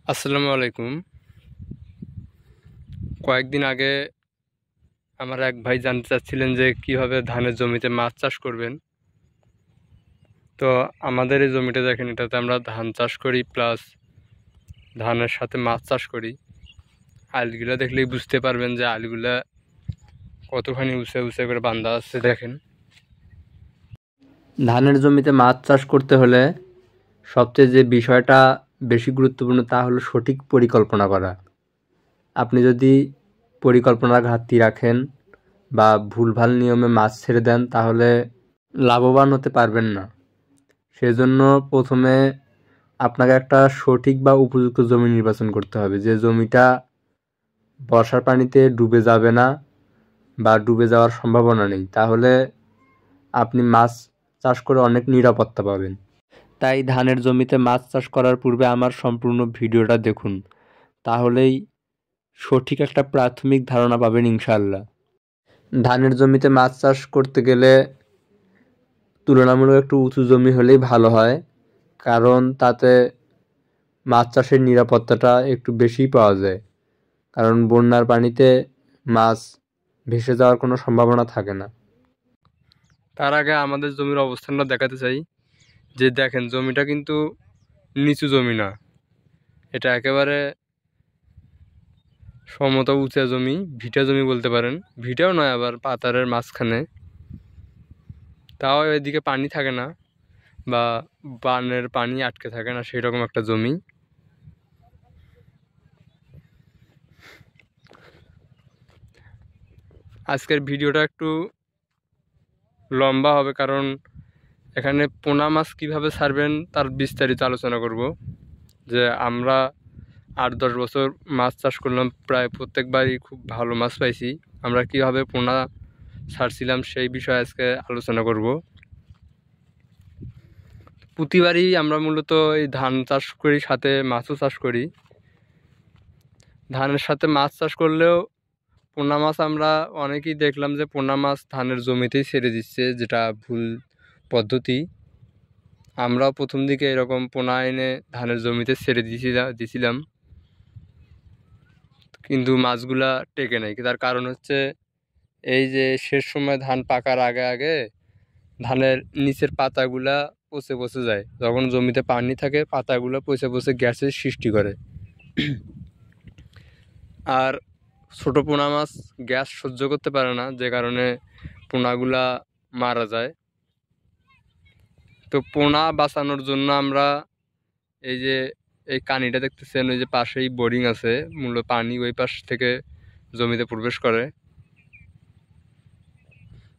আসসালামু আলাইকুম। কয়েকদিন আগে আমার এক ভাই জানতে চাচ্ছিলেন যে কিভাবে ধানের জমিতে মাছ চাষ করবেন। তো আমাদের এই জমিটা দেখেন, এটাতে আমরা ধান চাষ করি প্লাস ধানের সাথে মাছ চাষ করি। আলগুলা দেখলেই বুঝতে পারবেন যে আলগুলা কতখানি উঁচে উঁচে করে বাঁধা আছে। দেখেন, ধানের জমিতে মাছ চাষ করতে হলে সবচেয়ে যে বিষয়টা বেশি গুরুত্বপূর্ণ তা হলো সঠিক পরিকল্পনা করা। আপনি যদি পরিকল্পনার ঘাটতি রাখেন বা ভুলভাল নিয়মে মাছ ছেড়ে দেন তাহলে লাভবান হতে পারবেন না। সেজন্য প্রথমে আপনাকে একটা সঠিক বা উপযুক্ত জমি নির্বাচন করতে হবে, যে জমিটা বর্ষার পানিতে ডুবে যাবে না বা ডুবে যাওয়ার সম্ভাবনা নেই। তাহলে আপনি মাছ চাষ করে অনেক নিরাপত্তা পাবেন। তাই ধানের জমিতে মাছ চাষ করার পূর্বে আমার সম্পূর্ণ ভিডিওটা দেখুন, তাহলেই সঠিক একটা প্রাথমিক ধারণা পাবেন ইনশাআল্লাহ। ধানের জমিতে মাছ চাষ করতে গেলে তুলনামূলক একটু উঁচু জমি হলেই ভালো হয়, কারণ তাতে মাছ চাষের নিরাপত্তাটা একটু বেশিই পাওয়া যায়। কারণ বন্যার পানিতে মাছ ভেসে যাওয়ার কোনো সম্ভাবনা থাকে না। তার আগে আমাদের জমির অবস্থানটা দেখাতে চাই। যে দেখেন, জমিটা কিন্তু নিচু জমি না, এটা একেবারে সমতল উঁচা জমি, ভিটা জমি বলতে পারেন। ভিটাও নয়, আবার পাতারের মাঝখানে। তাও এদিকে পানি থাকে না বা বানের পানি আটকে থাকে না, সেই রকম একটা জমি। আজকের ভিডিওটা একটু লম্বা হবে, কারণ এখানে পোনা মাছ কীভাবে ছাড়বেন তার বিস্তারিত আলোচনা করব। যে আমরা 8-10 বছর মাছ চাষ করলাম, প্রায় প্রত্যেকবারই খুব ভালো মাছ পাইছি। আমরা কীভাবে পোনা ছাড়ছিলাম সেই বিষয়ে আজকে আলোচনা করব। প্রতিবারই আমরা মূলত এই ধান চাষ করি, সাথে মাছও চাষ করি। ধানের সাথে মাছ চাষ করলেও পোনা মাছ আমরা অনেকেই দেখলাম যে পোনা মাছ ধানের জমিতেই ছেড়ে দিচ্ছে, যেটা ভুল পদ্ধতি। আমরাও প্রথম দিকে এরকম পোনা এনে ধানের জমিতে ছেড়ে দিছিলাম, কিন্তু মাছগুলা টেকে নাই। তার কারণ হচ্ছে এই যে শেষ সময় ধান পাকার আগে আগে ধানের নিচের পাতাগুলা পচে পচে যায়। যখন জমিতে পানি থাকে পাতাগুলো পচে পচে গ্যাসের সৃষ্টি করে। আর ছোট পোনা মাছ গ্যাস সহ্য করতে পারে না, যে কারণে পোনাগুলা মারা যায়। তো পোনা বাঁচানোর জন্য আমরা এই যে এই কানিটা দেখতেছেন, ওই যে পাশেই বোরিং আছে, মূলত পানি ওই পাশ থেকে জমিতে প্রবেশ করে।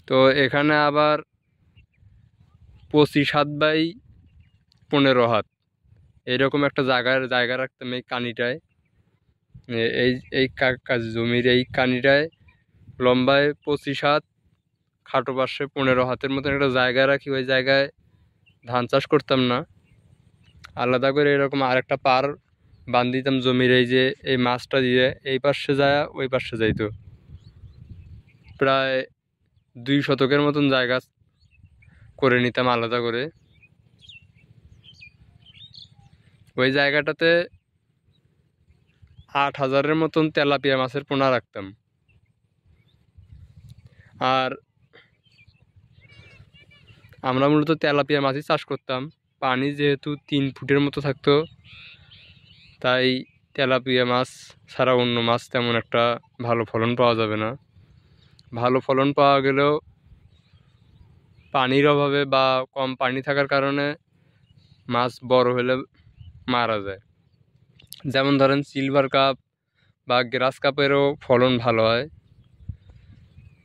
তো এখানে আবার 25-7/15 হাত এইরকম একটা জায়গা রাখতাম এই কানিটায়। এই এই জমির এই কানিটায় লম্বায় 25 হাত, খাটো পাশে 15 হাতের মতন একটা জায়গা রাখি। ওই জায়গায় ধান চাষ করতাম না, আলাদা করে এরকম আরেকটা পার বাঁধ দিতাম জমির, এই যে এই মাছটা দিয়ে এই পাশে যায় ওই পাশে যাইতো। প্রায় 2 শতকের মতন জায়গা করে নিতাম আলাদা করে। ওই জায়গাটাতে 8,000-এর মতন তেলাপিয়া মাছের পোনা রাখতাম। আর আমরা মূলত তেলাপিয়া মাছই চাষ করতাম। পানি যেহেতু 3 ফুটের মতো থাকতো, তাই তেলাপিয়া মাছ ছাড়া অন্য মাছ তেমন একটা ভালো ফলন পাওয়া যাবে না। ভালো ফলন পাওয়া গেলেও পানির অভাবে বা কম পানি থাকার কারণে মাছ বড় হলে মারা যায়। যেমন ধরেন সিলভার কাপ বা গ্রাস কাপেরও ফলন ভালো হয়।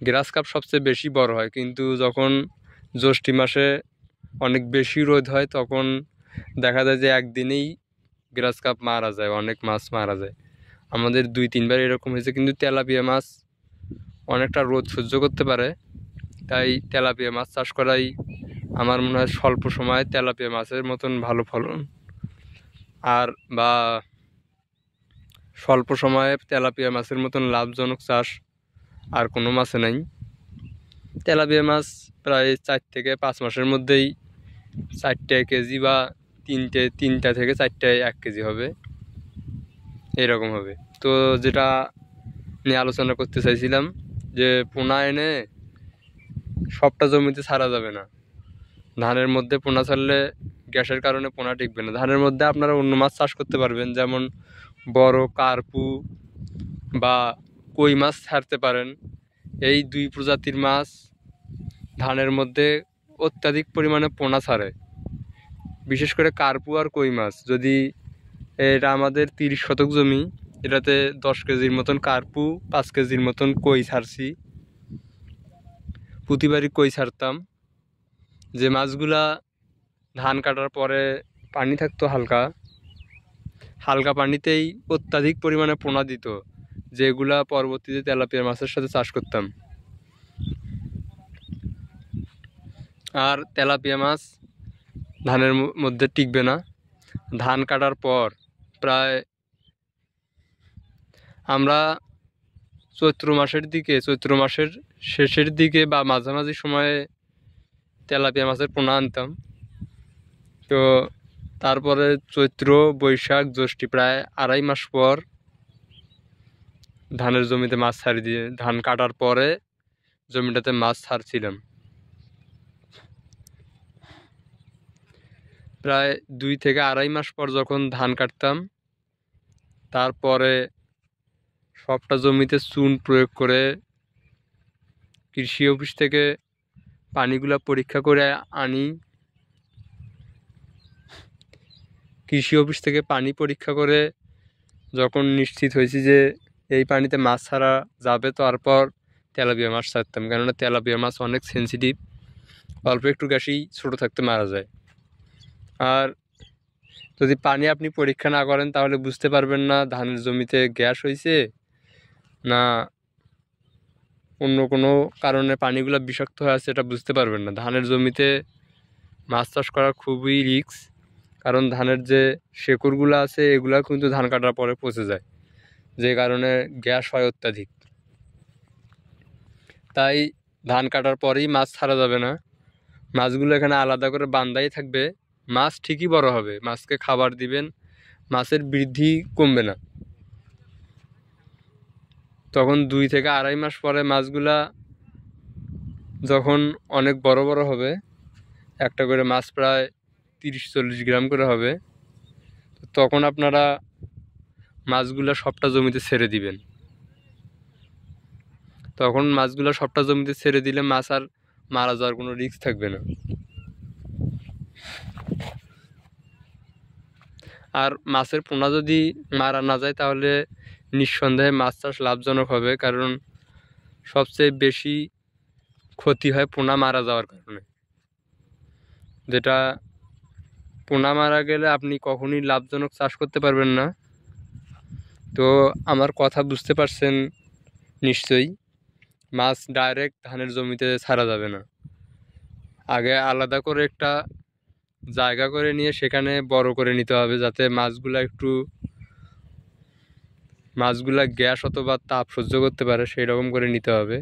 গ্রাস কাপ সবচেয়ে বেশি বড় হয়, কিন্তু যখন জ্যৈষ্ঠ মাসে অনেক বেশি রোদ হয় তখন দেখা যায় যে একদিনেই গ্রাস কাপ মারা যায়, অনেক মাছ মারা যায়। আমাদের 2-3 বার এরকম হয়েছে। কিন্তু তেলাপিয়া মাছ অনেকটা রোদ সহ্য করতে পারে, তাই তেলাপিয়া মাছ চাষ করাই আমার মনে হয় স্বল্প সময়ে তেলাপিয়া মাছের মতন ভালো ফলন, আর বা স্বল্প সময়ে তেলাপিয়া মাছের মতন লাভজনক চাষ আর কোনো মাছে নাই। তেলাপিয়া মাছ প্রায় 4 থেকে 5 মাসের মধ্যেই 4টে কেজি বা 3টে থেকে 4টায় 1 কেজি হবে। এরকম হবে। তো যেটা নিয়ে আলোচনা করতে চাইছিলাম যে পোনা এনে সবটা জমিতে ছাড়া যাবে না। ধানের মধ্যে পোনা ছাড়লে গ্যাসের কারণে পোনা টিকবে না। ধানের মধ্যে আপনারা অন্য মাছ চাষ করতে পারবেন, যেমন বড় কার্পু বা কই মাছ ছাড়তে পারেন। এই দুই প্রজাতির মাছ ধানের মধ্যে অত্যাধিক পরিমাণে পোনা ছাড়ে, বিশেষ করে কার্পু আর কই মাছ। যদি এটা আমাদের 30 শতক জমি, এটাতে 10 কেজির মতন কার্পু, 5 কেজির মতন কই ছাড়ছি। প্রতিবারই কই ছাড়তাম। যে মাছগুলা ধান কাটার পরে পানি থাকতো হালকা হালকা পানিতেই অত্যাধিক পরিমাণে পোনা দিত, যেগুলা পরবর্তীতে তেলাপিয়া মাছের সাথে চাষ করতাম। আর তেলাপিয়া মাছ ধানের মধ্যে টিকবে না। ধান কাটার পর প্রায় আমরা চৈত্র মাসের শেষের দিকে বা মাঝামাঝি সময়ে তেলাপিয়া মাছের পোনা আনতাম। তো তারপরে চৈত্র, বৈশাখ, জ্যৈষ্ঠী প্রায় 2.5 মাস পর ধানের জমিতে মাছ ছাড়ি দিয়ে, ধান কাটার পরে জমিটাতে মাছ ছাড়ছিলাম। প্রায় 2 থেকে 2.5 মাস পর যখন ধান কাটতাম, তারপরে সবটা জমিতে চুন প্রয়োগ করে কৃষি অফিস থেকে পানিগুলা পরীক্ষা করে আনি। কৃষি অফিস থেকে পানি পরীক্ষা করে যখন নিশ্চিত হয়েছি যে এই পানিতে মাছ ছাড়া যাবে, তারপর তেলাপিয়া মাছ ছাড়তাম। কেননা তেলাপিয়া মাছ অনেক সেন্সিটিভ, অল্প একটু গ্যাসেই ছোটো থাকতে মারা যায়। আর যদি পানি আপনি পরীক্ষা না করেন তাহলে বুঝতে পারবেন না ধানের জমিতে গ্যাস হয়েছে না অন্য কোনো কারণে পানিগুলো বিষাক্ত হয়ে আছে, এটা বুঝতে পারবেন না। ধানের জমিতে মাছ চাষ করা খুবই রিস্ক, কারণ ধানের যে শেকড়গুলো আছে এগুলা কিন্তু ধান কাটার পরে পচে যায়, যে কারণে গ্যাস হয় অত্যাধিক। তাই ধান কাটার পরেই মাছ ছাড়া যাবে না। মাছগুলো এখানে আলাদা করে বান্ধাই থাকবে। মাছ ঠিকই বড় হবে, মাছকে খাবার দিবেন, মাছের বৃদ্ধি কমবে না। তখন 2 থেকে 2.5 মাস পরে মাছগুলা যখন অনেক বড় বড় হবে, একটা করে মাছ প্রায় 30-40 গ্রাম করে হবে, তখন আপনারা মাছগুলা সবটা জমিতে ছেড়ে দিবেন। তখন মাছগুলা সবটা জমিতে ছেড়ে দিলে মাছ আর মারা যাওয়ার কোনো রিস্ক থাকবে না। আর মাছের পোনা যদি মারা না যায় তাহলে নিঃসন্দেহে মাছ চাষ লাভজনক হবে, কারণ সবচেয়ে বেশি ক্ষতি হয় পোনা মারা যাওয়ার কারণে। যেটা পোনা মারা গেলে আপনি কখনই লাভজনক চাষ করতে পারবেন না। তো আমার কথা বুঝতে পারছেন নিশ্চয়ই। মাছ ডাইরেক্ট ধানের জমিতে ছাড়া যাবে না। আগে আলাদা করে একটা জায়গা করে নিয়ে সেখানে বড় করে নিতে হবে, যাতে মাছগুলা গ্যাস অথবা তাপ সহ্য করতে পারে, সেই রকম করে নিতে হবে।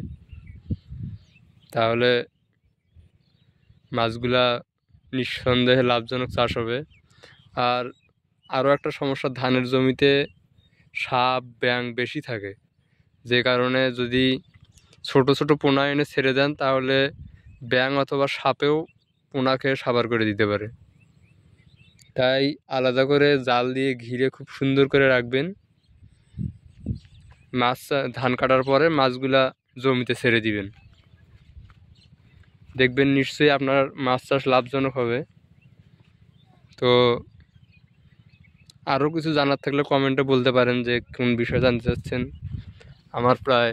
তাহলে মাছগুলা নিঃসন্দেহে লাভজনক চাষ হবে। আর আরও একটা সমস্যা, ধানের জমিতে সাপ ব্যাঙ বেশি থাকে, যে কারণে যদি ছোট ছোট পোনা এনে ছেড়ে দেন তাহলে ব্যাঙ অথবা সাপেও পোনা খেয়ে সাবার করে দিতে পারে। তাই আলাদা করে জাল দিয়ে ঘিরে খুব সুন্দর করে রাখবেন। মাছ ধান কাটার পরে মাছগুলা জমিতে ছেড়ে দিবেন, দেখবেন নিশ্চয়ই আপনার মাছ চাষ লাভজনক হবে। তো আরও কিছু জানার থাকলে কমেন্টে বলতে পারেন যে কোন বিষয় জানতে চাচ্ছেন। আমার প্রায়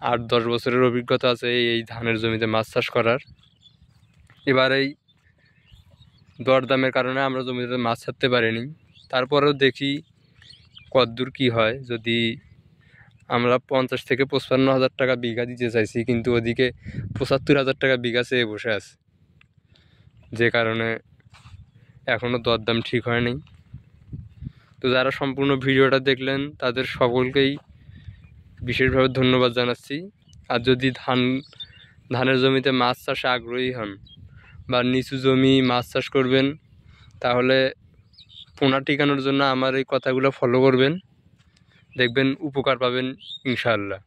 8-10 বছরের অভিজ্ঞতা আছে এই ধানের জমিতে মাছ চাষ করার। এবার এই দরদামের কারণে আমরা জমিতে মাছ ছাড়তে পারিনি, তারপরেও দেখি কতদূর কী হয়। যদি আমরা 50 থেকে 55 হাজার টাকা বিঘা দিতে চাইছি, কিন্তু ওদিকে 75,000 টাকা বিঘা চেয়ে বসে আছে, যে কারণে এখনও দরদাম ঠিক হয়নি। তো যারা সম্পূর্ণ ভিডিওটা দেখলেন তাদের সকলকেই বিশেষভাবে ধন্যবাদ জানাচ্ছি। আর যদি ধানের জমিতে মাছ চাষে আগ্রহী হন বা নিচু জমি মাছ চাষ করবেন, তাহলে পোনা টিকানোর জন্য আমার এই কথাগুলো ফলো করবেন। দেখবেন উপকার পাবেন ইনশাআল্লাহ।